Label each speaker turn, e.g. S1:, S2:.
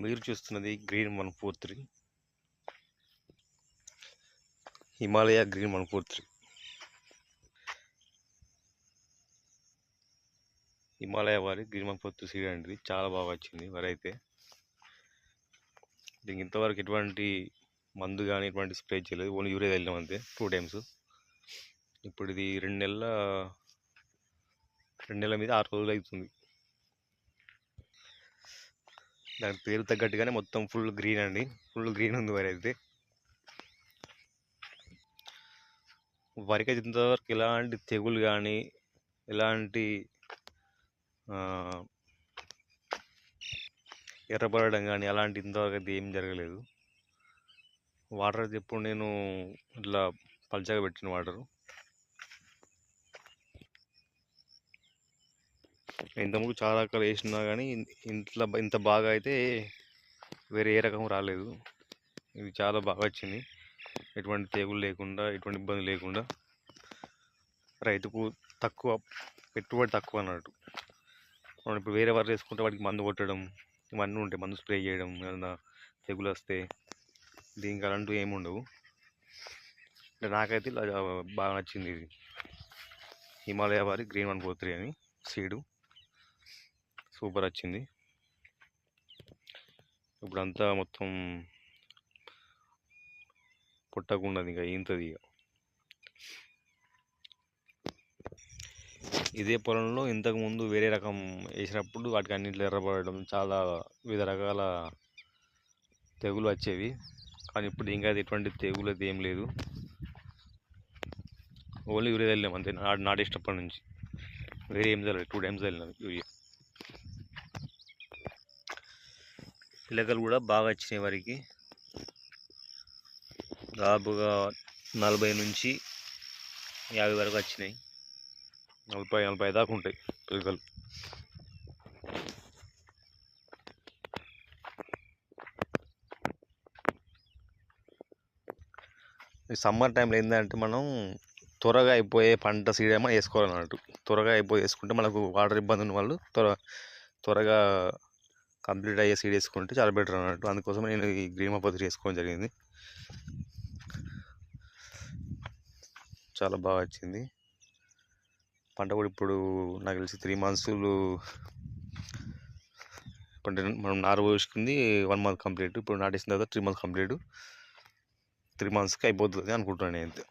S1: మీరు చూస్తున్నది green 143 Himalaya green 143 Himalaya వారి గ్రీన్ 143 సీడ్ అండి. చాలా బాగా వచ్చింది వరి అయితే. దీనికి ఇంతవరకు ఎటువంటి మందు కానీ ఎటువంటి స్ప్రే చేయలేదు, ఓన్లీ యూరియా వెళ్ళినాం అంతే 2 టైమ్స్. ఇప్పుడు ఇది 2 నెలల మీద 6 రోజులు అవుతుంది. దాని పేరు తగ్గట్టుగానే మొత్తం ఫుల్ గ్రీన్ అండి, ఫుల్ గ్రీన్ ఉంది వరి అయితే. వరికి అయితే ఇంతవరకు ఎలాంటి తెగులు కానీ ఎలాంటి ఎర్రబడడం కానీ అలాంటి ఇంతవరకు అయితే ఏం జరగలేదు. వాటర్ అయితే ఎప్పుడు నేను ఇట్లా పల్చగా పెట్టిన వాటరు ఇంతకుముందు చాలా రకాలు వేసినా కానీ ఇంత బాగా అయితే వేరే ఏ రకం రాలేదు. ఇది చాలా బాగా వచ్చింది, ఎటువంటి తెగులు లేకుండా ఎటువంటి ఇబ్బంది లేకుండా. రైతుకు తక్కువ పెట్టుబడి తక్కువ అన్నట్టు. మనం ఇప్పుడు వేరే వారు వేసుకుంటే వాటికి మందు కొట్టడం ఇవన్నీ ఉంటాయి, మందు స్ప్రే చేయడం, ఏదైనా తెగులు వస్తే. దీనికి అలాంటివి ఏమి ఉండవు. నాకైతే ఇలా బాగా నచ్చింది. ఇది హిమాలయ వారి గ్రీన్ 143 అని సీడు సూపర్ వచ్చింది. ఇప్పుడంతా మొత్తం పుట్టకున్నది, ఇంకా ఈంతది. ఇదే పొలంలో ఇంతకుముందు వేరే రకం వేసినప్పుడు వాటికి అన్నింటిలో ఎర్రబడడం, చాలా వివిధ రకాల తెగులు వచ్చేవి. కానీ ఇప్పుడు ఇంకా ఎటువంటి తెగులు అయితే ఏం లేదు, ఓన్లీ యూరియా వెళ్ళాం అంతే. నాటేసినప్పటి నుంచి వేరే ఏం జరగలేదు, 2 టైమ్స్ వెళ్ళినాం యూరియా. పిల్లకలు కూడా బాగా వచ్చినాయి వరికి. దాదాపుగా 40 నుంచి 50 వరకు వచ్చినాయి. 40 దాకా ఉంటాయి పిల్లకలు. సమ్మర్ టైంలో ఏంటంటే మనం త్వరగా అయిపోయే పంట సీడ్ ఏమో వేసుకోవాలన్నట్టు. త్వరగా వేసుకుంటే మనకు వాటర్ ఇబ్బంది ఉన్న వాళ్ళు త్వరగా కంప్లీట్ అయ్యే సీడ్ వేసుకుంటే చాలా బెటర్ అన్నట్టు. అందుకోసం నేను ఈ గ్రీన్ 143 వేసుకోవడం జరిగింది. చాలా బాగా వచ్చింది పంట కూడా. ఇప్పుడు నాకు తెలిసి 3 months పంట మనం నారు పోసుకుంది 1 month కంప్లీట్. ఇప్పుడు నాటేసిన తర్వాత 3 months కంప్లీట్. 3 monthsకి అయిపోతుంది అనుకుంటున్నాను నేను అంతే.